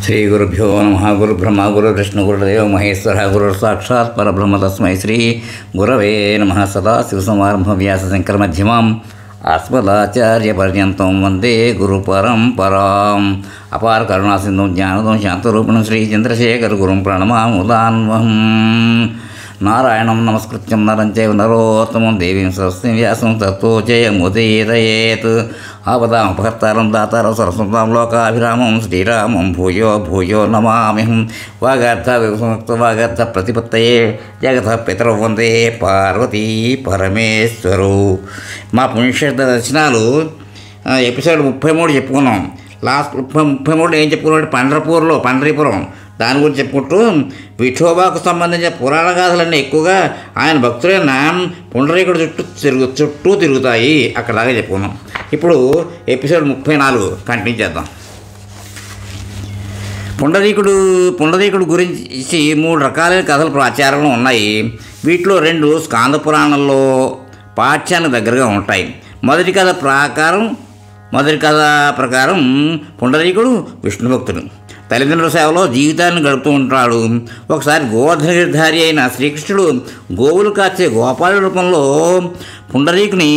శ్రీ గురుభ్యో నమః. గురు బ్రహ్మ గురు విష్ణు గురుదేవ మహేశ్వర గురు సాక్షాత్ పరబ్రహ్మ తస్మై శ్రీ గురవే నమః. సదాశివసమారంభం వ్యాస శంకర మధ్యమాం అస్మదాచార్యపర్యంతం వందే గురు పరంపరాం. అపార కరుణా సింధు జ్ఞానదం శాంతరూపిణం శ్రీ చంద్రశేఖర గురుం ప్రణమాముదాన్వహం. నారాయణం నమస్కృత్యం నరం చైవ నరోత్తమం దేవీం సరస్వతీం వ్యాసం తతో జయముదీరయేత్. ఆపదామపహర్తారం దాతారం సరస్వతాం లోకాభిరామం శ్రీరామం భూయో భూయో నమామ్యహం. వాగర్థ విసముక్త వాగర్థ ప్రతిపత్తయే జగత పితరౌ వందే పార్వతీ పరమేశ్వరు. మా పుణ్యక్షేత్ర దర్శనాలు ఎపిసోడ్ 33 చెప్పుకున్నాం. లాస్ట్ 33 ఏం చెప్పుకున్నాం? పండరీపురం దాని గురించి చెప్పుకుంటూ విఠోబాకు సంబంధించిన పురాణ గాథలన్నీ ఎక్కువగా ఆయన భక్తులైన పుండరీకుడు చుట్టూ తిరుగుతాయి. అక్కడ దాకా చెప్పుకున్నాం. ఇప్పుడు ఎపిసోడ్ 34 కంటిన్యూ చేద్దాం. పుండరీకుడు గురించి 3 రకాలైన కథలు ప్రాచారంలో ఉన్నాయి. వీటిలో 2 స్కాంద పురాణంలో పాఠ్యానికి దగ్గరగా ఉంటాయి. మొదటి కథ ప్రకారం పుండరీకుడు విష్ణు భక్తుడు. తల్లిదండ్రుల సేవలో జీవితాన్ని గడుపుతూ ఉంటాడు. ఒకసారి గోవర్ధనగిరిధారి అయిన శ్రీకృష్ణుడు గోవులు కాచే గోపాల రూపంలో పుండరీకుని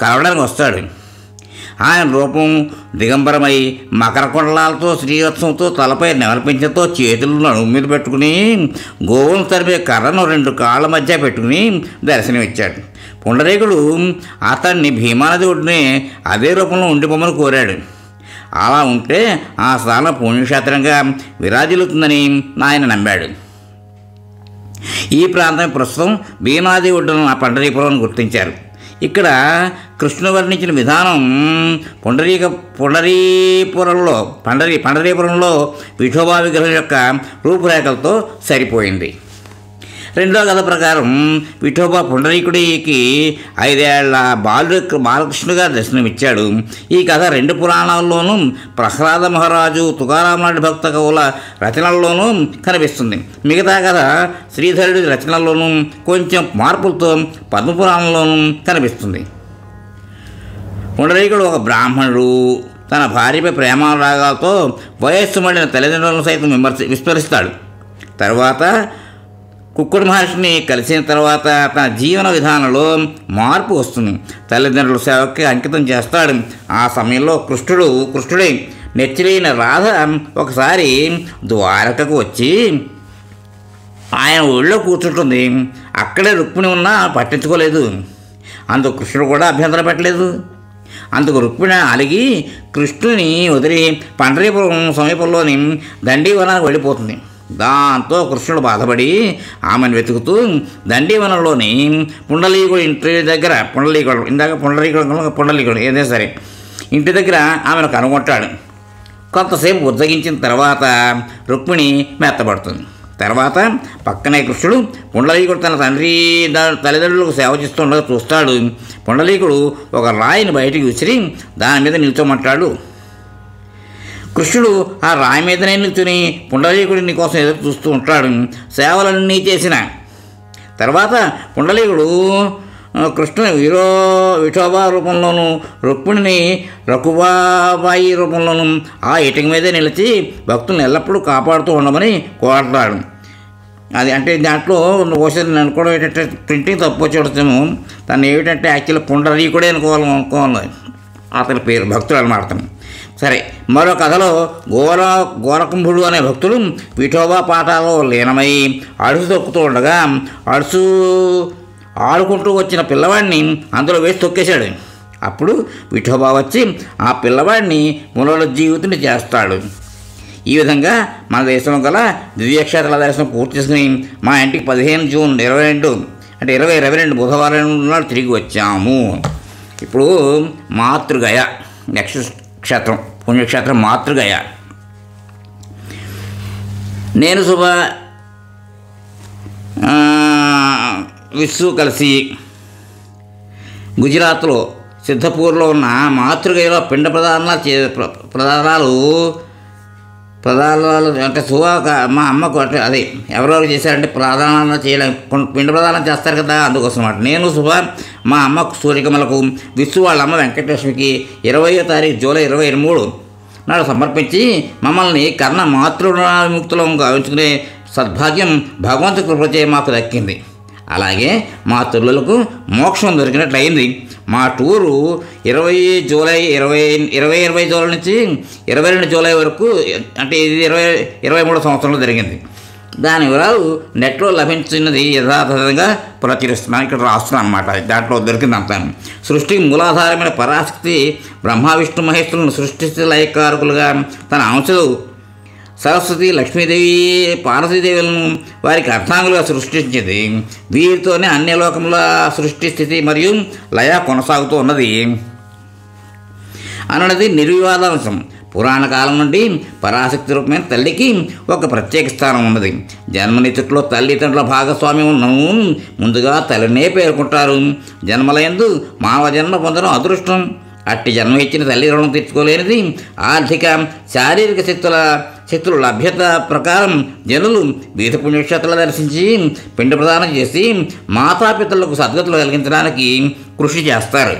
కలవడానికి వస్తాడు. ఆయన రూపం దిగంబరమై మకర కుండలాలతో శ్రీవత్సంతో తలపై నెమలిపించతో చేతులను నడుము మీద పెట్టుకుని గోవును తరిపే కర్రను 2 కాళ్ళ మధ్య పెట్టుకుని దర్శనమిచ్చాడు. పుండరీకుడు అతన్ని భీమానది ఒడ్డునే అదే రూపంలో ఉండిపోమని కోరాడు. అలా ఉంటే ఆ స్థానం పుణ్యక్షేత్రంగా విరాజిల్లుతుందని ఆయన నమ్మాడు. ఈ ప్రాంతం ప్రస్తుతం భీమానది ఒడ్డున పండరీపురం గుర్తించారు. ఇక్కడ కృష్ణుడు వర్ణించిన విధానం పండరీపురంలో విఠోబా విగ్రహం యొక్క రూపురేఖలతో సరిపోయింది. రెండో కథ ప్రకారం విఠోబా పుండరీకుడికి 5 ఏళ్ల బాలకృష్ణుగా దర్శనమిచ్చాడు. ఈ కథ 2 పురాణాల్లోనూ ప్రహ్లాద మహారాజు తుకారాం లాంటి భక్త కవుల రచనల్లోనూ కనిపిస్తుంది. మిగతా కథ శ్రీధరుడి రచనల్లోనూ కొంచెం మార్పులతో పద్మపురాణంలోనూ కనిపిస్తుంది. పుండరీకుడు ఒక బ్రాహ్మణుడు. తన భార్యపై ప్రేమానురాగాలతో వయస్సు మళ్ళిన తల్లిదండ్రులను సైతం విస్మరిస్తాడు. తర్వాత కుక్కుడు మహర్షిని కలిసిన తర్వాత తన జీవన విధానంలో మార్పు వస్తుంది. తల్లిదండ్రుల సేవకి అంకితం చేస్తాడు. ఆ సమయంలో కృష్ణుడి నెచ్చిరైన రాధ ఒకసారి ద్వారకకు వచ్చి ఆయన ఒళ్ళో కూర్చుంటుంది. అక్కడే రుక్మిణి ఉన్నా పట్టించుకోలేదు. అందుకు కృష్ణుడు కూడా అభ్యంతరం పెట్టలేదు. అందుకు రుక్మిణి అలిగి కృష్ణుని వదిలి పండరీపురం సమీపంలోని దండీవనానికి వెళ్ళిపోతుంది. దాంతో కృష్ణుడు బాధపడి ఆమెను వెతుకుతూ దండీవనంలోని పుండలీకుడు ఇంటి దగ్గర పుండలీకుడు ఏదైనా సరే ఇంటి దగ్గర ఆమెను కనుగొంటాడు. కొంతసేపు ఉద్దగించిన తర్వాత రుక్మిణి మెత్తబడుతుంది. తర్వాత పక్కనే కృష్ణుడు పుండలీకుడు తన తల్లిదండ్రులకు సేవ చేస్తుండగా చూస్తాడు. పుండలీకుడు ఒక రాయిని బయటికి విసిరి దాని మీద నిల్చోమంటాడు. కృష్ణుడు ఆ రాయి మీదనే నిల్చుని పుండలీకుడిని కోసం ఎదురు చూస్తూ ఉంటాడు. సేవలన్నీ చేసిన తర్వాత పుండలీకుడు కృష్ణుని విఠోబా రూపంలోనూ రుక్మిణిని రఘుబాబాయి రూపంలోనూ ఆ ఇటుక మీదే నిలిచి భక్తులను ఎల్లప్పుడూ కాపాడుతూ ఉండమని కోరతాడు. అది అంటే దాంట్లో ఒకసారి నేను అనుకోవడం ఏంటంటే ప్రింటింగ్ తప్పు చూడతాము. తను ఏమిటంటే యాక్చువల్లీ పుండరీకుడే అనుకోవాలి అతని పేరు, భక్తుడు అన్నమాట. సరే, మరో కథలో ఘోరకుంభుడు అనే భక్తుడు విఠోబా పాఠాలో లీనమై అడుసు తొక్కుతూ ఉండగా ఆడుకుంటూ వచ్చిన పిల్లవాడిని అందులో వేసి తొక్కేశాడు. అప్పుడు విఠోబా వచ్చి ఆ పిల్లవాడిని పునరుజ్జీవితుని చేస్తాడు. ఈ విధంగా మన దేశంలో గల దివ్యక్షేత్రాల దర్శనం పూర్తి చేసుకుని మా ఇంటికి 15 జూన్ 2022 బుధవారం నాడు తిరిగి వచ్చాము. ఇప్పుడు మాతృగయ నెక్స్ట్ పుణ్యక్షేత్రం మాతృగయ. నేను విస్సు కలిసి గుజరాత్లో సిద్ధపూర్లో ఉన్న మాతృగయలో పిండ ప్రదానాలు అంటే మా అమ్మకు అంటే అదే ఎవరెవరు చేశారంటే ప్రదానాలు చేయలేం, పిండ ప్రదానం చేస్తారు కదా, అందుకోసం అన్నమాట. నేను మా అమ్మకు సూర్యకమలకు, విస్సు వాళ్ళ అమ్మ వెంకటలక్ష్మికి 20వ తారీఖు జూలై 23 నాడు సమర్పించి మమ్మల్ని కర్ణ మాతృముక్తులం గావించుకునే సద్భాగ్యం భగవంతు కృపచే మాకు దక్కింది. అలాగే మా తల్లులకు మోక్షం దొరికినట్లయింది. మా టూరు 20 జూలై నుంచి 22 జూలై వరకు, అంటే ఇది 23 సంవత్సరంలో జరిగింది. దాని వివరాలు నెట్లో లభించినది యథాతథంగా ప్రచురిస్తున్నాను, ఇక్కడ రాస్తున్నాను అన్నమాట. దాంట్లో దొరికిందంతా. సృష్టికి మూలాధారమైన పరాశక్తి బ్రహ్మ విష్ణు మహేశ్వరులను సృష్టి లయకారకులుగా తన అంశలు సరస్వతి, లక్ష్మీదేవి, పార్వతీదేవులను వారికి అర్థాంగులుగా సృష్టించింది. వీరితోనే అన్ని లోకముల సృష్టి స్థితి మరియు లయ కొనసాగుతూ ఉన్నది అన్నది నిర్వివాదాంశం. పురాణ కాలం నుండి పరాశక్తి రూపమైన తల్లికి ఒక ప్రత్యేక స్థానం ఉన్నది. జన్మనిచ్చుట్లో తల్లిదండ్రుల భాగస్వామ్యం ముందుగా తల్లినే పేర్కొంటారు. జన్మలయందు మానవ జన్మ పొందడం అదృష్టం. అట్టి జన్మ ఇచ్చిన తల్లి రుణం తీర్చుకోలేనిది. ఆర్థిక శారీరక శక్తుల లభ్యత ప్రకారం జనులు వీధ పుణ్యక్షేత్రాలు దర్శించి పిండ ప్రదానం చేసి మాతాపితలకు సద్గతులు కలిగించడానికి కృషి చేస్తారు.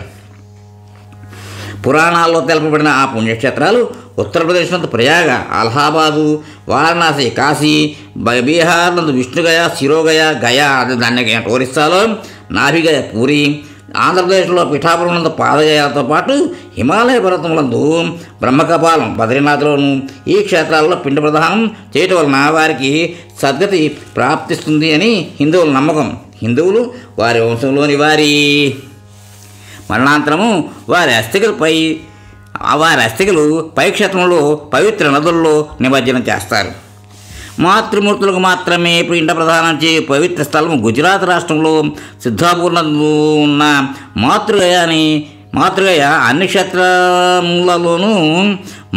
పురాణాల్లో తెలపబడిన ఆ పుణ్యక్షేత్రాలు ఉత్తరప్రదేశ్ నందు ప్రయాగ, అలహాబాదు, వారణాసి, కాశీ, బీహార్ నందు విష్ణుగయ, శిరోగయ, గయా, దాన్ని ఒరిస్సాలో నాభిగయ, పూరి, ఆంధ్రప్రదేశ్లో పిఠాపురం నందు పాదగయాలతో పాటు హిమాలయ పర్వతములందు బ్రహ్మకపాలం, బద్రీనాథ్లోను ఈ క్షేత్రాల్లో పిండ ప్రదానం చేయటం వలన వారికి సద్గతి ప్రాప్తిస్తుంది అని హిందువుల నమ్మకం. హిందువులు వారి వంశంలోని వారి మరణాంతరము వారి అస్థికలు పై క్షేత్రంలో పవిత్ర నదుల్లో నిమజ్జనం చేస్తారు. మాతృమూర్తులకు మాత్రమే పిండ ప్రదానం చేయే పవిత్ర స్థలం గుజరాత్ రాష్ట్రంలో సిద్ధాపూర్ నందు ఉన్న మాతృగయ అన్ని క్షేత్రములలోనూ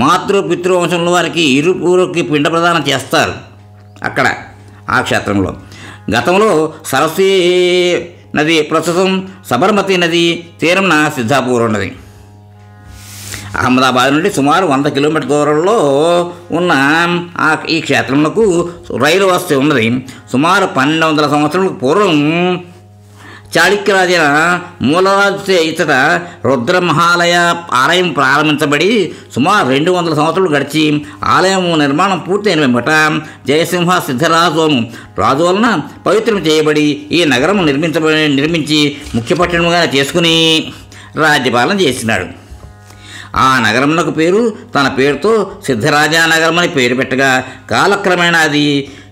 మాతృపితృవంశంలో వారికి ఇరువురికి పిండ ప్రదానం చేస్తారు. అక్కడ ఆ క్షేత్రంలో గతంలో సరస్వతి నది, ప్రస్తుతం సబర్మతి నది తీరంన సిద్ధాపూర్ ఉన్నది. అహ్మదాబాద్ నుండి సుమారు 100 కిలోమీటర్ల దూరంలో ఉన్న ఈ క్షేత్రంలో రైలు వసతి ఉన్నది. సుమారు 1200 సంవత్సరాలకు పూర్వం చాళుక్యరాజైన మూలరాజు ఇతర రుద్రమహాలయ ఆలయం ప్రారంభించబడి సుమారు 200 సంవత్సరాలు గడిచి ఆలయం నిర్మాణం పూర్తయిన వెంబట జయసింహ సిద్ధరాజోను రాజు వలన పవిత్రం చేయబడి ఈ నగరం నిర్మించి ముఖ్య పట్టణంగా చేసుకుని రాజ్యపాలన చేసినాడు. ఆ నగరంకు పేరు తన పేరుతో సిద్ధరాజా నగరం అని పేరు పెట్టగా కాలక్రమేణా అది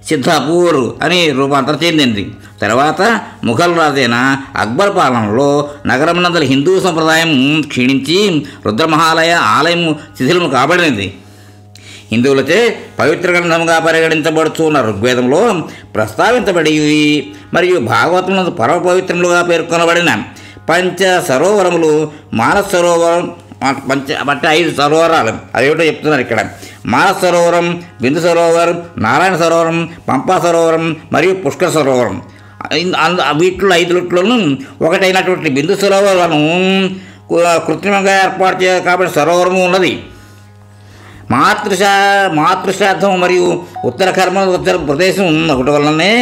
సిద్ధాపూర్ అని రూపాంతరం చెందింది. తర్వాత ముఘల్ రాజైన అక్బర్ పాలనలో నగరం నందలి హిందూ సంప్రదాయం క్షీణించి రుద్రమహాలయ ఆలయం శిథిలము కాబడినది. హిందువులచే పవిత్ర గ్రంథంగా పరిగణించబడుతున్న ఋగ్వేదంలో ప్రస్తావించబడి మరియు భాగవతమునందు పరమ పవిత్రములుగా పేర్కొనబడిన పంచ సరోవరములు, మానస సరోవరం, 5 సరోవరాలు అదేమిటో చెప్తున్నారు ఇక్కడ. మానస సరోవరం, బిందు సరోవరం, నారాయణ సరోవరం, పంపా సరోవరం మరియు పుష్కర సరోవరం. వీటిలో 5 ఒకటైనటువంటి బిందు సరోవరం కృత్రిమంగా ఏర్పాటు కాబట్టి సరోవరము ఉన్నది. మాతృశ్రాద్ధం మరియు ఉత్తర ప్రదేశం ఒకటి వలనే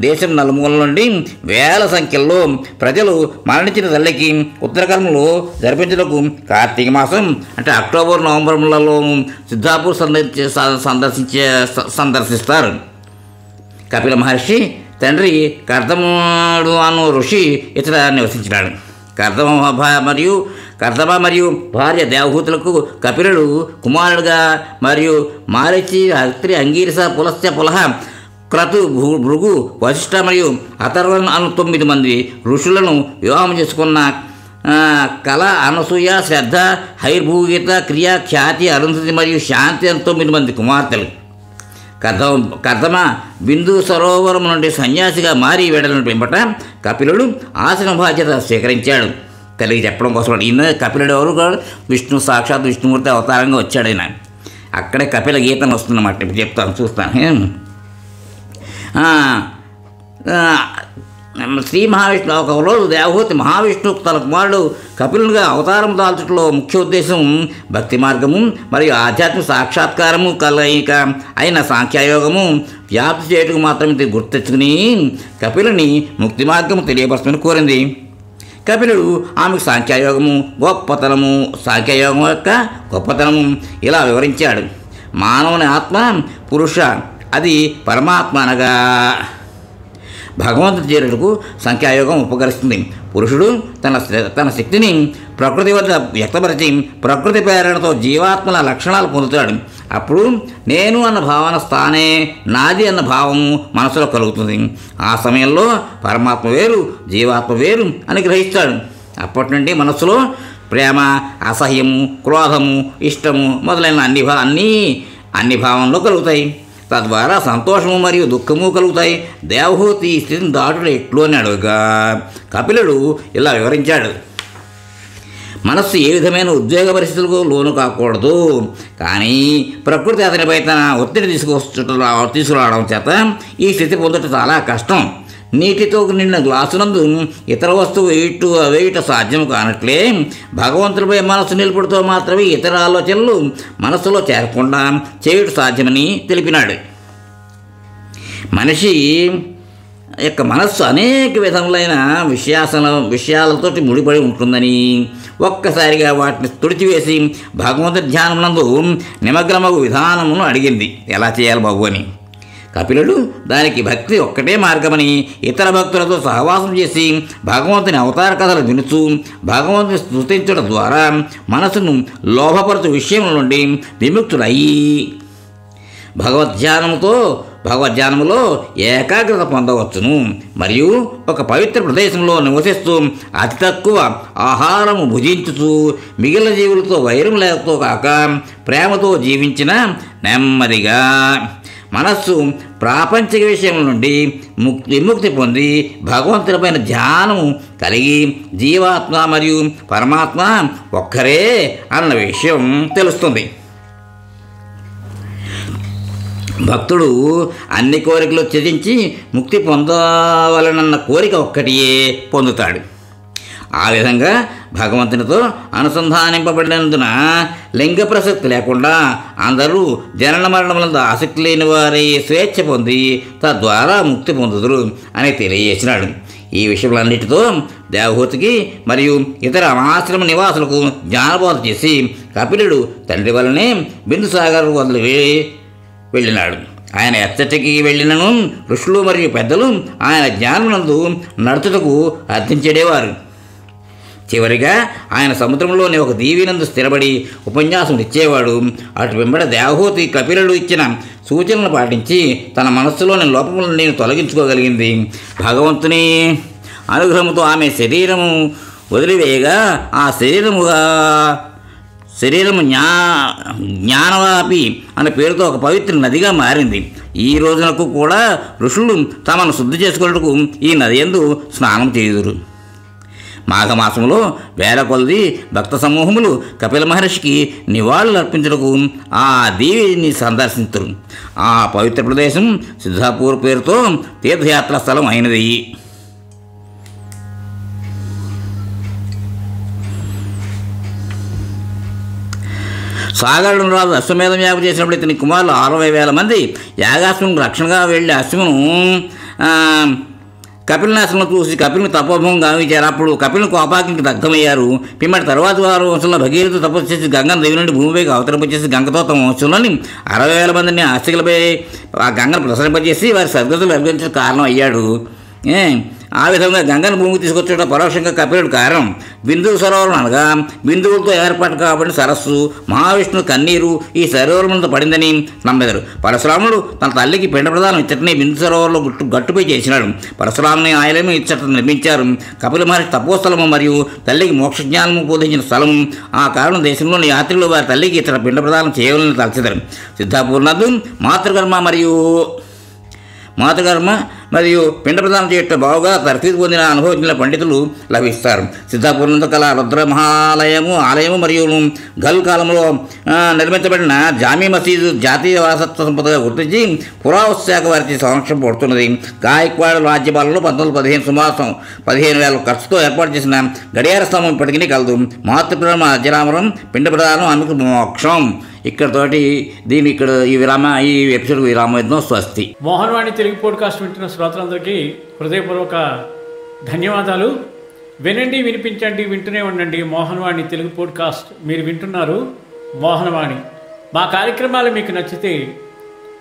దేశం నలుమూల నుండి వేల సంఖ్యలో ప్రజలు మరణించిన తల్లికి ఉత్తరకర్మలు జరిపించడానికి కార్తీక మాసం అంటే అక్టోబర్ నవంబర్లలో సిద్ధాపూర్ సందర్శిస్తారు. కపిల మహర్షి తండ్రి కర్దముడు అను ఋషి ఇతర నివసించినాడు. కర్దమ మరియు భార్య దేవహూతులకు కపిలుడు కుమారుడుగా మరియు మారిచి, అత్రి, అంగీరస, పులస్త్య, పులహ, క్రతు, భృగు, వశిష్ఠ మరియు అథర్వణ అను 9 మంది ఋషులను వివాహం చేసుకున్న కళ, అనసూయ, శ్రద్ధ, హైర్భూగీత, క్రియ, ఖ్యాతి, అరుంధతి మరియు శాంతి అని 9 మంది కుమార్తెలు. కర్దమ బిందు సరోవరం నుండి సన్యాసిగా మారి వెడలిన వెంబట కపిలుడు ఆశ్రమ బాధ్యత స్వీకరించాడు. కలిగి చెప్పడం కోసం ఈయన కపిలుడు ఎవరు కాదు, విష్ణు సాక్షాత్ విష్ణుమూర్తి అవతారంగా వచ్చాడు ఆయన. అక్కడే కపిల గీతం వస్తుందన్నమాట. ఇప్పుడు చెప్తాను, చూస్తాను. శ్రీ మహావిష్ణు ఒక రోజు దేవహూతి మహావిష్ణు తన కుమారుడు కపిలునిగా అవతారం దాల్చడంలో ముఖ్య ఉద్దేశం భక్తి మార్గము మరియు ఆధ్యాత్మిక సాక్షాత్కారము కలయిక అయిన సాంఖ్యయోగము వ్యాప్తి చేయటకు మాత్రమే గుర్తెచ్చుకుని కపిలుని ముక్తి మార్గము తెలియపరచమని కోరింది. కపిలుడు ఆమెకు సాంఖ్యయోగం యొక్క గొప్పతనము ఇలా వివరించాడు. మానవుని ఆత్మ పురుష, అది పరమాత్మ అనగా భగవంతుడి చేరుటకు సంఖ్యాయోగం ఉపకరిస్తుంది. పురుషుడు తన శక్తిని ప్రకృతి వద్ద వ్యక్తపరిచి ప్రకృతి ప్రేరణతో జీవాత్మల లక్షణాలు పొందుతాడు. అప్పుడు నేను అన్న భావన స్థానే నాది అన్న భావము మనసులో కలుగుతుంది. ఆ సమయంలో పరమాత్మ వేరు, జీవాత్మ వేరు అని గ్రహిస్తాడు. అప్పటి నుండి మనస్సులో ప్రేమ, అసహ్యము, క్రోధము, ఇష్టము మొదలైన అన్ని భావంలో కలుగుతాయి. తద్వారా సంతోషము మరియు దుఃఖము కలుగుతాయి. దేవహూతి ఈ స్థితిని దాటుడు ఎట్లు అని అడుగుగా కపిలుడు ఇలా వివరించాడు. మనస్సు ఏ విధమైన ఉద్వేగ పరిస్థితులకు లోను కాకూడదు, కానీ ప్రకృతి అతనిపై తన ఒత్తిడి తీసుకురావడం చేత ఈ స్థితి పొందడం చాలా కష్టం. నీటితో నిండిన గ్లాసునందు ఇతర వస్తువు వేయుట సాధ్యం కానట్లే భగవంతుడిపై మనస్సు నిలుపుడుతో మాత్రమే ఇతర ఆలోచనలు మనస్సులో చేరకుండా చేయుట సాధ్యమని తెలిపినాడు. మనిషి యొక్క మనస్సు అనేక విధములైన విషయాలతో ముడిపడి ఉంటుందని, ఒక్కసారిగా వాటిని తుడిచివేసి భగవంతుడి ధ్యానమునందు నిమగ్నమగు విధానమును అడిగింది. ఎలా చేయాలి బాబు అని. కపిలుడు దానికి భక్తి ఒక్కటే మార్గమని, ఇతర భక్తులతో సహవాసం చేసి భగవంతుని అవతార కథలు వినుచు భగవంతుని స్తుతించడం ద్వారా మనసును లోభపరచు విషయం నుండి విముక్తుడయ్యి భగవద్ధ్యానములో ఏకాగ్రత పొందవచ్చును. మరియు ఒక పవిత్ర ప్రదేశంలో నివసిస్తూ అతి తక్కువ ఆహారము భుజించుతూ మిగిలిన జీవులతో వైరం లేకతో కాక ప్రేమతో జీవించిన నెమ్మదిగా మనస్సు ప్రాపంచిక విషయం నుండి విముక్తి పొంది భగవంతుడిపైన ధ్యానము కలిగి జీవాత్మ మరియు పరమాత్మ ఒక్కరే అన్న విషయం తెలుస్తుంది. భక్తుడు అన్ని కోరికలు త్యజించి ముక్తి పొందవలనన్న కోరిక ఒక్కటియే పొందుతాడు. ఆ విధంగా భగవంతునితో అనుసంధానింపబడినందున లింగ ప్రసక్తి లేకుండా అందరూ జనన మరణములందు ఆసక్తి లేని వారి స్వేచ్ఛ పొంది తద్వారా ముక్తి పొందుదురు అని తెలియజేసినాడు. ఈ విషయాలన్నిటితో దేవహూతికి మరియు ఇతర ఆశ్రమ నివాసులకు జ్ఞానబోధ చేసి కపిలుడు తండ్రి వలనే బిందుసాగర్ వదిలి వెళ్ళినాడు. ఆయన ఎచ్చటికి వెళ్ళినను ఋషులు మరియు పెద్దలు ఆయన జ్ఞానమునందు నడుచుటకు అర్థించేవారు. చివరిగా ఆయన సముద్రంలోని ఒక దీవినందు స్థిరపడి ఉపన్యాసం ఇచ్చేవాడు. అటు వెంబడ దేవహూతి కపిలుడు ఇచ్చిన సూచనలు పాటించి తన మనస్సులోని లోపములను నేను తొలగించుకోగలిగింది. భగవంతుని అనుగ్రహంతో ఆమె శరీరము వదిలివేయగా ఆ శరీరము జ్ఞానవాపి అనే పేరుతో ఒక పవిత్ర నదిగా మారింది. ఈ రోజునకు కూడా ఋషులు తమను శుద్ధి చేసుకున్నట్టుకు ఈ నది యందు స్నానం చేయుదురు. మాఘమాసంలో వేల కొలది భక్త సమూహములు కపిల మహర్షికి నివాళులు అర్పించుటకు ఆ దీవిని సందర్శించరు. ఆ పవిత్ర ప్రదేశం సిద్ధాపూర్ పేరుతో తీర్థయాత్రా స్థలం అయినది. సాగరుడు రాజు అశ్వమేధం యాగం చేసినప్పుడు ఇతని కుమారులు 60,000 మంది యాగాశ్వములకు రక్షణగా వెళ్ళి అశ్వమును కపిలనాశనం చూసి కపిల్ని తపోభంగం గావించారు. అప్పుడు కపిల్ని కోపాగ్నికి దగ్ధమయ్యారు. పిమ్మటి తరువాత వారు వంశంలో భగీరథ తపస్సు చేసి గంగను దేవి నుండి భూమిపైకి అవతరింపచేసి గంగతో తమ వంశంలోని 60,000 మందిని ఆస్తికులపై ఆ గంగను ప్రసరింపజేసి వారి సద్గతులు లభించిన కారణం అయ్యాడు. ఆ విధంగా గంగను భూమికి తీసుకొచ్చడం పరోక్షంగా కపిలుడు కారణం. బిందువు సరోవరం అనగా బిందువులతో ఏర్పాటు కాబట్టి సరస్సు మహావిష్ణు కన్నీరు ఈ సరోవరంతో పడిందని నమ్మెదరు. పరశురాముడు తన తల్లికి పిండ ప్రదానం ఇచ్చటనే బిందు సరోవరంలో గట్టుపై చేసినాడు. పరశురాముని ఆయలేమో ఇచ్చట నిర్మించారు. కపిల మహర్షి తపోస్థలము మరియు తల్లికి మోక్షజ్ఞానము బోధించిన స్థలము. ఆ కారణం దేశంలోని యాత్రికులు వారి తల్లికి ఇతర పిండ ప్రదానం చేయాలని తలచెదరు. సిద్ధాపూర్ణదు మాతృకర్మ మరియు పిండ ప్రదానం చేయటం బావుగా తర్ఫీదు పొందిన అనుభవించిన పండితులు లభిస్తారు. సిద్ధాపూర్ణంతో కల రుద్ర ఆలయము మరియు గల్ కాలంలో నిర్మించబడిన జామీ మసీదు జాతీయ వారసత్వ సంపదగా గుర్తించి పురావస్తు శాఖ వారికి సంరక్షణ పడుతున్నది. గాయక్వాడ రాజ్యపాలనలో 1915 సుమారు 15,000 ఖర్చుతో ఏర్పాటు చేసిన గడియార స్తంభం ఇప్పటికీ కలదు. మాతృకర్మ అజరామరం పిండ ప్రదానం ఆమెకు మోక్షం. ఈ ఎపిసోడ్ విరామం. స్వస్తి. మోహన్వాణి తెలుగు పోడ్కాస్ట్ వింటున్న శ్రోతలందరికీ హృదయపూర్వక ధన్యవాదాలు. వినండి, వినిపించండి, వింటూనే ఉండండి. మోహనవాణి తెలుగు పోడ్కాస్ట్ మీరు వింటున్నారు. మోహనవాణి. మా కార్యక్రమాలు మీకు నచ్చితే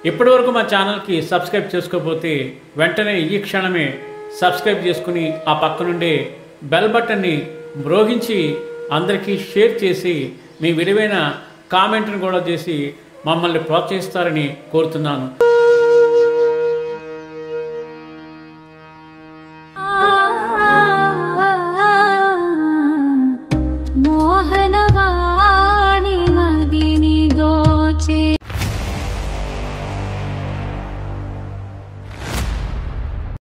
ఇప్పటివరకు మా ఛానల్కి సబ్స్క్రైబ్ చేసుకోకపోతే వెంటనే ఈ క్షణమే సబ్స్క్రైబ్ చేసుకుని ఆ పక్కనుండే బెల్ బటన్ని మ్రోగించి అందరికీ షేర్ చేసి మీ విలువైన కామెంట్ను కూడా చేసి మమ్మల్ని ప్రోత్సహిస్తారని కోరుతున్నాను.